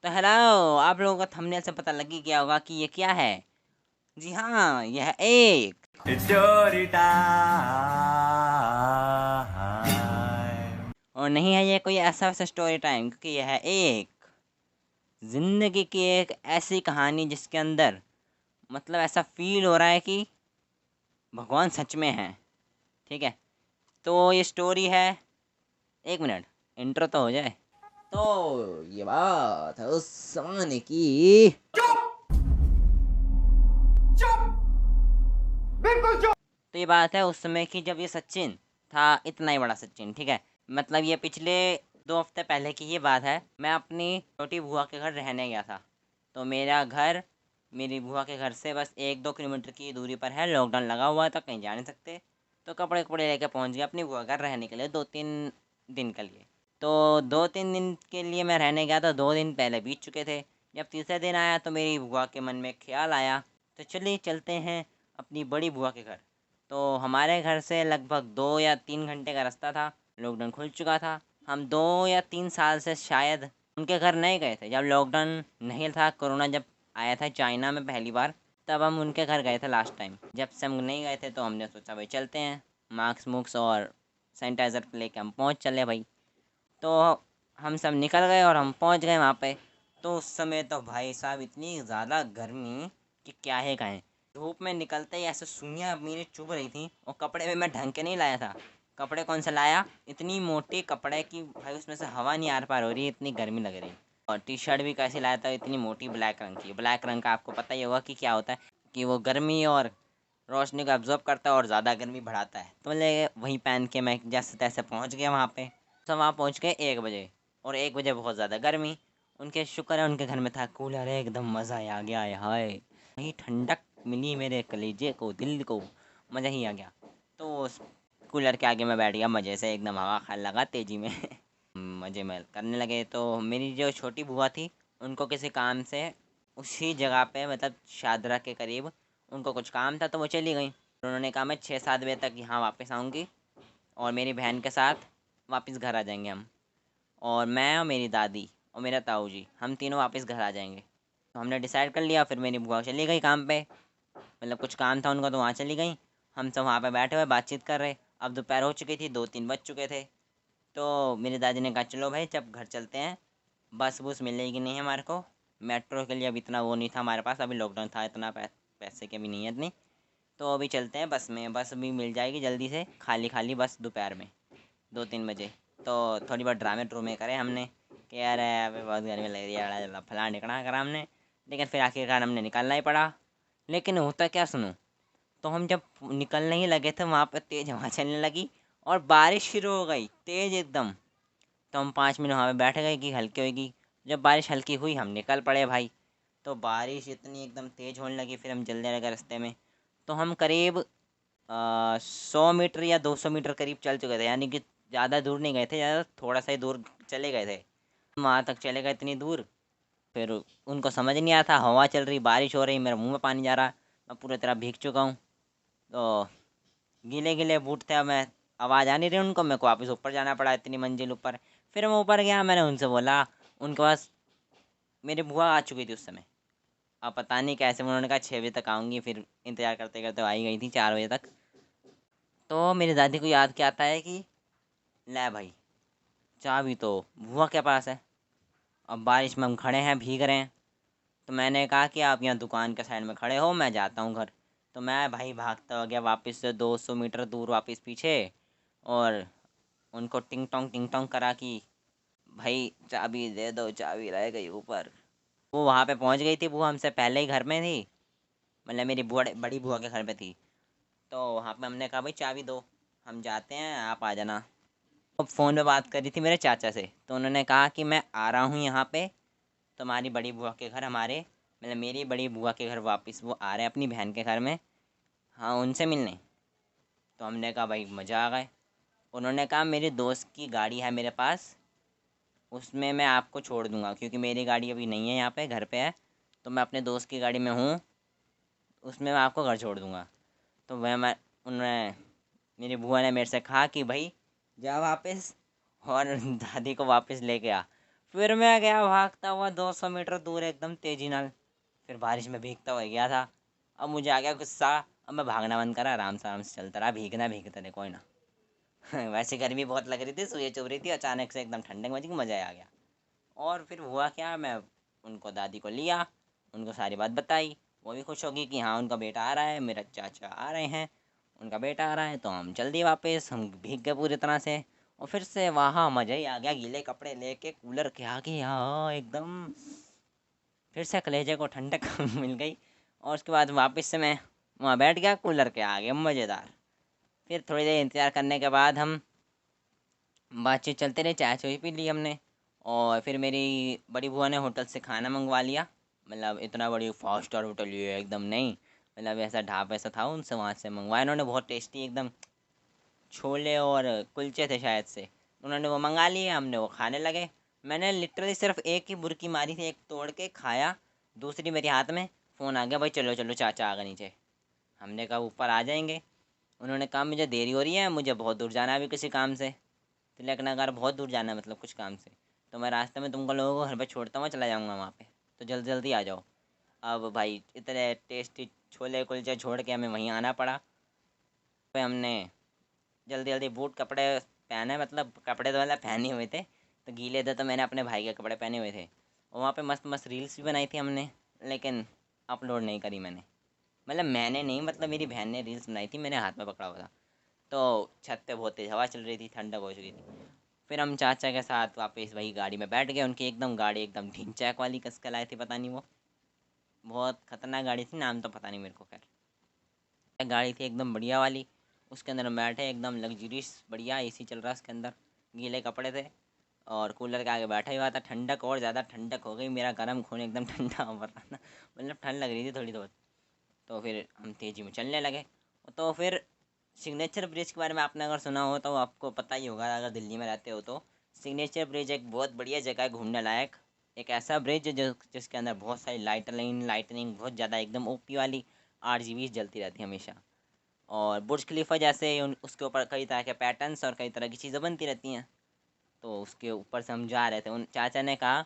तो हेलो, आप लोगों को थंबनेल से पता लग ही गया होगा कि ये क्या है। जी हाँ, यह एक It's story time. और नहीं है ये कोई ऐसा वैसा स्टोरी टाइम, क्योंकि यह एक जिंदगी की एक ऐसी कहानी जिसके अंदर मतलब ऐसा फील हो रहा है कि भगवान सच में है। ठीक है, तो ये स्टोरी है। एक मिनट, इंट्रो तो हो जाए। तो ये बात है उस जमाने की। तो ये बात है उस समय की जब ये सचिन था, इतना ही बड़ा सचिन। ठीक है, मतलब ये पिछले 2 हफ्ते पहले की ये बात है। मैं अपनी छोटी बुआ के घर रहने गया था। तो मेरा घर मेरी बुआ के घर से बस 1-2 किलोमीटर की दूरी पर है। लॉकडाउन लगा हुआ है तो कहीं जा नहीं सकते। तो कपड़े कपड़े लेके पहुंच गया अपनी बुआ के घर रहने के लिए 2-3 दिन के लिए। तो 2-3 दिन के लिए मैं रहने गया तो 2 दिन पहले बीत चुके थे। जब तीसरे दिन आया तो मेरी बुआ के मन में ख्याल आया, तो चलिए चलते हैं अपनी बड़ी बुआ के घर। तो हमारे घर से लगभग 2 या 3 घंटे का रास्ता था। लॉकडाउन खुल चुका था। हम 2 या 3 साल से शायद उनके घर नहीं गए थे। जब लॉकडाउन नहीं था, कोरोना जब आया था चाइना में पहली बार, तब हम उनके घर गए थे लास्ट टाइम। जब से हम नहीं गए थे तो हमने सोचा भाई चलते हैं, मास्क मुक्स और सैनिटाइज़र लेके हम पहुँच चले भाई। तो हम सब निकल गए और हम पहुँच गए वहाँ पे। तो उस समय तो भाई साहब इतनी ज़्यादा गर्मी कि क्या है कहें। धूप में निकलते ही ऐसे सुइयाँ मेरी चुभ रही थी, और कपड़े भी मैं ढंग के नहीं लाया था। कपड़े कौन सा लाया, इतनी मोटी कपड़े की भाई उसमें से हवा नहीं आर पार हो रही, इतनी गर्मी लग रही। और टी शर्ट भी कैसी लाया था, इतनी मोटी ब्लैक रंग की। ब्लैक रंग का आपको पता ही होगा कि क्या होता है, कि वो गर्मी और रोशनी को एब्जॉर्ब करता है और ज़्यादा गर्मी बढ़ाता है। तो मतलब वहीं पहन के मैं जैसे तैसे पहुँच गया वहाँ पे। तो वहाँ पहुँच गए 1 बजे, और 1 बजे बहुत ज़्यादा गर्मी। उनके शुक्र है उनके घर में था कूलर है, एकदम मज़ा आ गया है हाय। वही ठंडक मिली मेरे कलेजे को, दिल को, मज़ा ही आ गया। तो उस कूलर के आगे मैं बैठ गया मज़े से, एकदम हवा खाने लगा तेज़ी में। मज़े में करने लगे। तो मेरी जो छोटी बुआ थी, उनको किसी काम से उसी जगह पे मतलब शादरा के करीब उनको कुछ काम था, तो वो चली गई। उन्होंने कहा मैं 6-7 बजे तक यहाँ वापस आऊँगी, और मेरी बहन के साथ वापस घर आ जाएंगे हम। और मैं और मेरी दादी और मेरा ताऊ जी, हम तीनों वापस घर आ जाएंगे। तो हमने डिसाइड कर लिया। फिर मेरी बुआ चली गई काम पे, मतलब कुछ काम था उनका तो वहाँ चली गई। हम सब वहाँ पे बैठे हुए बातचीत कर रहे। अब दोपहर हो चुकी थी, 2-3 बज चुके थे। तो मेरी दादी ने कहा चलो भाई जब घर चलते हैं, बस बस मिलेगी नहीं हमारे को। मेट्रो के लिए अब इतना वो नहीं था हमारे पास, अभी लॉकडाउन था, इतना पैसे की भी नहीं है इतनी। तो अभी चलते हैं बस में, बस भी मिल जाएगी जल्दी से, खाली खाली बस दोपहर में 2-3 बजे। तो थोड़ी बहुत ड्रामे ड्रूमे करे हमने कि यार अभी बहुत गर्मी लग रही है, फलाना निकला करा हमने। लेकिन फिर आखिरकार हमने निकलना ही पड़ा। लेकिन होता क्या सुनो, तो हम जब निकलने ही लगे थे वहाँ पे तेज़ हवा चलने लगी, और बारिश शुरू हो गई तेज़ एकदम। तो हम 5 मिनट वहाँ पे बैठ गए कि हल्की होगी। जब बारिश हल्की हुई हम निकल पड़े भाई। तो बारिश इतनी एकदम तेज़ होने लगी, फिर हम जल्दी लगे रास्ते में। तो हम करीब 100 मीटर या 200 मीटर करीब चल चुके थे, यानी कि ज़्यादा दूर नहीं गए थे, ज़्यादा थोड़ा सा ही दूर चले गए थे। वहाँ तक चले गए इतनी दूर। फिर उनको समझ नहीं आया था, हवा चल रही, बारिश हो रही, मेरे मुंह में पानी जा रहा। मैं पूरी तरह भीग चुका हूँ। तो गीले गीले बूट थे, मैं आवाज़ आ नहीं रही उनको, मेरे को वापस ऊपर जाना पड़ा इतनी मंजिल ऊपर। फिर मैं ऊपर गया, मैंने उनसे बोला। उनके पास मेरी बुआ आ चुकी थी उस समय। अब पता नहीं कैसे उन्होंने कहा 6 बजे तक आऊँगी, फिर इंतज़ार करते करते आई गई थी 4 बजे तक। तो मेरी दादी को याद क्या आता है कि ले भाई, चाबी तो बुआ के पास है। अब बारिश में हम खड़े हैं, भीग रहे हैं। तो मैंने कहा कि आप यहाँ दुकान के साइड में खड़े हो, मैं जाता हूँ घर। तो मैं भाई भागता हो गया वापस से 200 मीटर दूर वापस पीछे, और उनको टिंग टोंग करा कि भाई चाबी दे दो, चाबी रह गई ऊपर। वो वहाँ पे पहुँच गई थी, वो हमसे पहले ही घर में थी, मतलब मेरी बुआ बड़ी बुआ के घर पे थी। तो वहाँ पे हमने कहा भाई चाबी दो, हम जाते हैं, आप आ जाना। अब फ़ोन पे बात करी थी मेरे चाचा से, तो उन्होंने कहा कि मैं आ रहा हूँ यहाँ पे तुम्हारी बड़ी बुआ के घर, हमारे मतलब मेरी बड़ी बुआ के घर वापस वो आ रहे हैं अपनी बहन के घर में, हाँ उनसे मिलने। तो हमने कहा भाई मज़ा आ गए। उन्होंने कहा मेरे दोस्त की गाड़ी है मेरे पास, उसमें मैं आपको छोड़ दूंगा, क्योंकि मेरी गाड़ी अभी नहीं है यहाँ पे, घर पे है। तो मैं अपने दोस्त की गाड़ी में हूँ, उसमें मैं आपको घर छोड़ दूंगा। तो वह मैं उन्होंने मेरी बुआ ने मेरे से कहा कि भाई जा वापस, और दादी को वापस लेके आ। फिर मैं गया भागता हुआ 200 मीटर दूर एकदम तेजी नाल। फिर बारिश में भीगता हुआ गया था। अब मुझे आ गया गुस्सा। अब मैं भागना बंद करा, आराम से चलता रहा, भीगना भीगते रहे कोई ना। वैसे गर्मी बहुत लग रही थी, सुई चुभ रही थी, अचानक से एकदम ठंडक मच गई, मज़ा आ गया। और फिर हुआ क्या, मैं उनको दादी को लिया, उनको सारी बात बताई। वो भी खुश होगी कि हाँ उनका बेटा आ रहा है, मेरा चाचा आ रहे हैं, उनका बेटा आ रहा है। तो हम जल्दी वापस, हम भीग गए पूरी तरह से। और फिर से वहाँ मज़ा ही आ गया, गीले कपड़े लेके कूलर के आगे, हाँ एकदम फिर से कलेजे को ठंडक मिल गई। और उसके बाद वापस से मैं वहाँ बैठ गया कूलर के आगे, मज़ेदार। फिर थोड़ी देर इंतज़ार करने के बाद हम बातचीत चलते रही, चाय चुई पी ली हमने। और फिर मेरी बड़ी बुआ ने होटल से खाना मंगवा लिया। मतलब इतना बड़ी फाइव स्टार होटल ये एकदम नहीं, मतलब ऐसा ढाबा ऐसा था, उनसे वहाँ से मंगवाया उन्होंने, बहुत टेस्टी एकदम छोले और कुलचे थे शायद से। उन्होंने वो मंगा लिए, हमने वो खाने लगे। मैंने लिटरली सिर्फ एक ही बुरकी मारी थी, एक तोड़ के खाया, दूसरी मेरे हाथ में। फ़ोन आ गया, भाई चलो चलो चाचा आ गए नीचे। हमने कहा ऊपर आ जाएंगे। उन्होंने कहा मुझे देरी हो रही है, मुझे बहुत दूर जाना है अभी किसी काम से। तिलक नगर बहुत दूर जाना है, मतलब कुछ काम से। तो मैं रास्ते में तुमको लोगों को घर पे छोड़ता हुआ चला जाऊँगा वहाँ पे, तो जल्दी जल्दी आ जाओ। अब भाई इतने टेस्टी छोले कुलचे छोड़ के हमें वहीं आना पड़ा। फिर हमने जल्दी जल्दी बूट कपड़े पहने, मतलब कपड़े तो मतलब पहने हुए थे, तो गीले थे तो मैंने अपने भाई के कपड़े पहने हुए थे। और वहाँ पे मस्त मस्त रील्स भी बनाई थी हमने, लेकिन अपलोड नहीं करी मैंने। मतलब मैंने नहीं, मतलब मेरी बहन ने रील्स बनाई थी, मैंने हाथ में पकड़ा हुआ था। तो छत पे बहुत तेज़ हवा चल रही थी, ठंडक हो चुकी थी। फिर हम चाचा के साथ वापस वही गाड़ी में बैठ गए, उनकी एकदम गाड़ी एकदम ढिंचैक वाली कस के लाए थे, पता नहीं वो बहुत खतरनाक गाड़ी थी, नाम तो पता नहीं मेरे को। खैर गाड़ी थी एकदम बढ़िया वाली। उसके अंदर हम बैठे, एकदम लग्जरियस बढ़िया एसी चल रहा है उसके अंदर, गीले कपड़े थे और कूलर के आगे बैठा ही हुआ था। ठंडक और ज़्यादा ठंडक हो गई, मेरा गर्म खून एकदम ठंडा हो रहा था, मतलब ठंड लग रही थी थोड़ी बहुत। तो फिर हम तेज़ी में चलने लगे। तो फिर सिग्नेचर ब्रिज के बारे में आपने अगर सुना हो तो आपको पता ही होगा, अगर दिल्ली में रहते हो तो। सिग्नेचर ब्रिज एक बहुत बढ़िया जगह है घूमने लायक। एक ऐसा ब्रिज है जिसके अंदर बहुत सारी लाइटनिंग बहुत ज़्यादा एकदम ओपी वाली RGB जलती रहती है हमेशा। और बुर्ज खलीफा जैसे उसके ऊपर कई तरह के पैटर्न्स और कई तरह की चीज़ें बनती रहती हैं। तो उसके ऊपर से हम जा रहे थे, उन चाचा ने कहा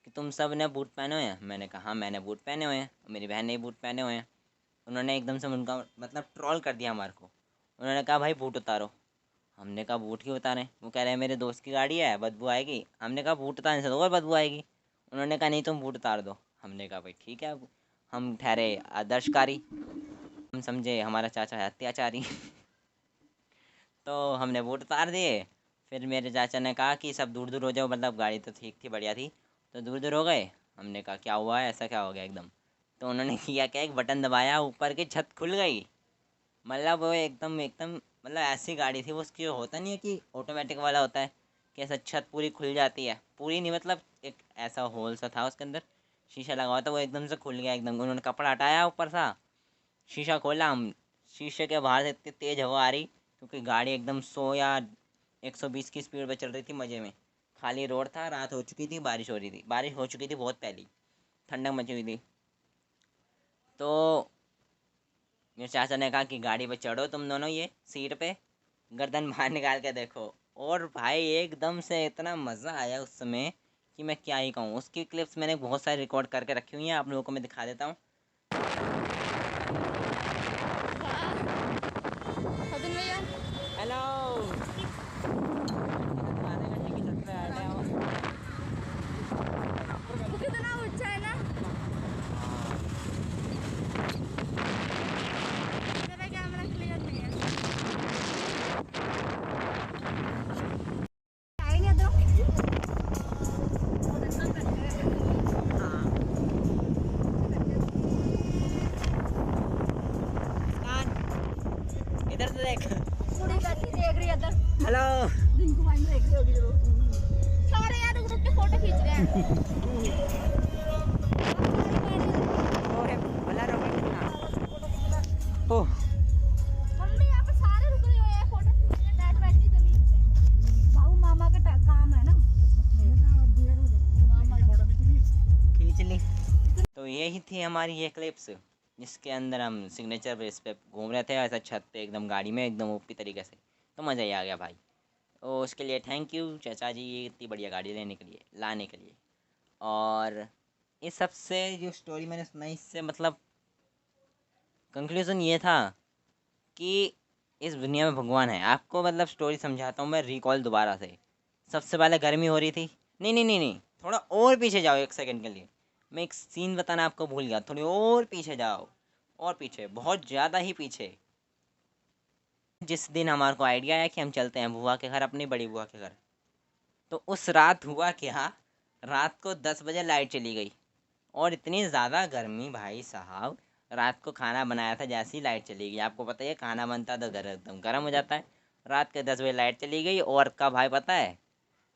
कि तुम सब ने बूट पहने हुए हैं। मैंने कहा हाँ मैंने बूट पहने हुए हैं, मेरी बहन ने भी बूट पहने हुए हैं। उन्होंने एकदम से उनका मतलब ट्रोल कर दिया हमारे को। उन्होंने कहा भाई बूट उतारो। हमने कहा बूट क्यों उतारें, वो कह रहे हैं मेरे दोस्त की गाड़ी है बदबू आएगी। हमने कहा बूट उतारने से तो और बदबू आएगी। उन्होंने कहा नहीं तुम बूट उतार दो। हमने कहा भाई ठीक है। अब हम ठहरे आदर्शकारी, हम समझे हमारा चाचा है अत्याचारी। तो हमने बूट उतार दिए। फिर मेरे चाचा ने कहा कि सब दूर दूर हो जाओ, मतलब गाड़ी तो ठीक थी बढ़िया थी, तो दूर दूर हो गए। हमने कहा क्या हुआ है, ऐसा क्या हो गया एकदम। तो उन्होंने किया क्या, एक बटन दबाया, ऊपर की छत खुल गई। मतलब वो एकदम एकदम मतलब ऐसी गाड़ी थी वो, उसकी होता नहीं है कि ऑटोमेटिक वाला होता है कि ऐसा छत पूरी खुल जाती है, पूरी नहीं मतलब एक ऐसा होल सा था उसके अंदर, शीशा लगा हुआ था, वो एकदम से खुल गया एकदम। उन्होंने कपड़ा हटाया ऊपर सा, शीशा खोला हम, शीशे के बाहर से इतनी तेज़ हवा आ रही, क्योंकि गाड़ी एकदम 100 या 120 की स्पीड पे चल रही थी मज़े में। खाली रोड था, रात हो चुकी थी, बारिश हो रही थी, बारिश हो चुकी थी बहुत पहली, ठंडक मची हुई थी। तो मेरे चाचा ने कहा कि गाड़ी पे चढ़ो तुम दोनों, ये सीट पे गर्दन बाहर निकाल के देखो। और भाई एकदम से इतना मज़ा आया उस समय कि मैं क्या ही कहूँ। उसकी क्लिप्स मैंने बहुत सारी रिकॉर्ड करके रखी हुई हैं, आप लोगों को मैं दिखा देता हूँ। हेलो, वो कितना ऊंचा है ना। मेरा कैमरा क्लियर नहीं है। आई नहीं तो इधर से देख। पूरी बैठी देख रही है इधर। हेलो, दिन को माइंड देख रही होगी जरूर। सारे यार रुक रुक के फोटो खींच रहे हैं। ओह मम्मी यहाँ पे सारे रुक रहे हैं फोटो खींच रहे हैं। डैड बैठी जमीन पे। बाबू मामा का काम है ना। खींच ली। तो यही थी हमारी ये क्लिप्स, जिसके अंदर हम सिग्नेचर बेस पे घूम रहे थे, ऐसा छत पे एकदम गाड़ी में एकदम ओपी तरीके से। तो मज़ा ही आ गया भाई। तो उसके लिए थैंक यू चाचा जी, ये इतनी बढ़िया गाड़ी लेने के लिए, लाने के लिए। और इस सब से जो स्टोरी मैंने सुनाई, इससे मतलब कंक्लूज़न ये था कि इस दुनिया में भगवान है। आपको मतलब स्टोरी समझाता हूँ मैं, रिकॉल दोबारा से। सबसे पहले गर्मी हो रही थी, नहीं नहीं नहीं नहीं, थोड़ा और पीछे जाओ 1 सेकंड के लिए। मैं एक सीन बताना आपको भूल गया, थोड़ी और पीछे जाओ, और पीछे, बहुत ज़्यादा ही पीछे। जिस दिन हमारे को आइडिया आया कि हम चलते हैं बुआ के घर, अपनी बड़ी बुआ के घर, तो उस रात हुआ क्या, रात को 10 बजे लाइट चली गई। और इतनी ज़्यादा गर्मी भाई साहब, रात को खाना बनाया था, जैसे ही लाइट चली गई, आपको पता है खाना बनता तो घर एकदम गर्म हो जाता है। रात के 10 बजे लाइट चली गई, और कब भाई पता है,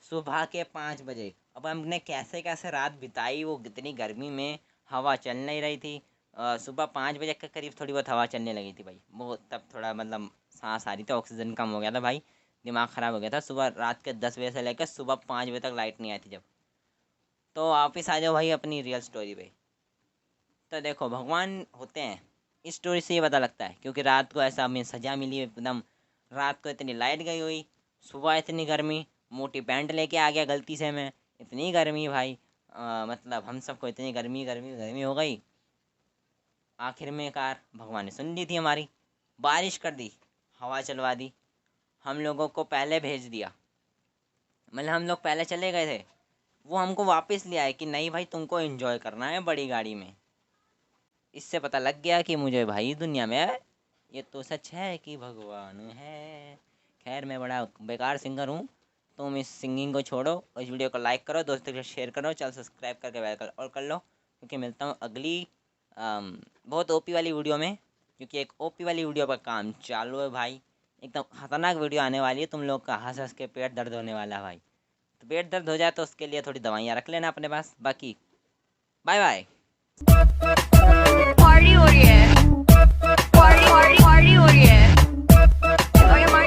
सुबह के 5 बजे। अब हमने कैसे कैसे रात बिताई, वो कितनी गर्मी में, हवा चल नहीं रही थी। सुबह 5 बजे के करीब थोड़ी बहुत हवा चलने लगी थी भाई, वो तब थोड़ा मतलब सांस आ रही थी, ऑक्सीजन कम हो गया था भाई, दिमाग ख़राब हो गया था। सुबह रात के 10 बजे से लेकर सुबह 5 बजे तक लाइट नहीं आई थी जब। तो वापिस आ जाओ भाई अपनी रियल स्टोरी पे। तो देखो भगवान होते हैं, इस स्टोरी से ये पता लगता है, क्योंकि रात को ऐसा हमें सजा मिली एकदम। रात को इतनी लाइट गई हुई, सुबह इतनी गर्मी, मोटी पैंट लेके आ गया गलती से मैं, इतनी गर्मी भाई। मतलब हम सबको इतनी गर्मी गर्मी गर्मी हो गई। आखिर में कार भगवान ने सुन ली थी हमारी, बारिश कर दी, हवा चलवा दी, हम लोगों को पहले भेज दिया। मतलब हम लोग पहले चले गए थे, वो हमको वापस ले आए कि नहीं भाई तुमको एंजॉय करना है बड़ी गाड़ी में। इससे पता लग गया कि मुझे भाई दुनिया में ये तो सच है कि भगवान है। खैर मैं बड़ा बेकार सिंगर हूँ, तुम इस सिंगिंग को छोड़ो और इस वीडियो को लाइक करो, दोस्तों के साथ शेयर करो, चल सब्सक्राइब करके बेल और कर लो, क्योंकि मिलता हूँ अगली बहुत ओपी वाली वीडियो में। क्योंकि एक ओपी वाली वीडियो पर काम चालू है भाई, एकदम खतरनाक वीडियो आने वाली है, तुम लोग का हंस हंस के पेट दर्द होने वाला है भाई। तो पेट दर्द हो जाए तो उसके लिए थोड़ी दवाइयाँ रख लेना अपने पास। बाकी बाय बाय। पार्टी हो रही है।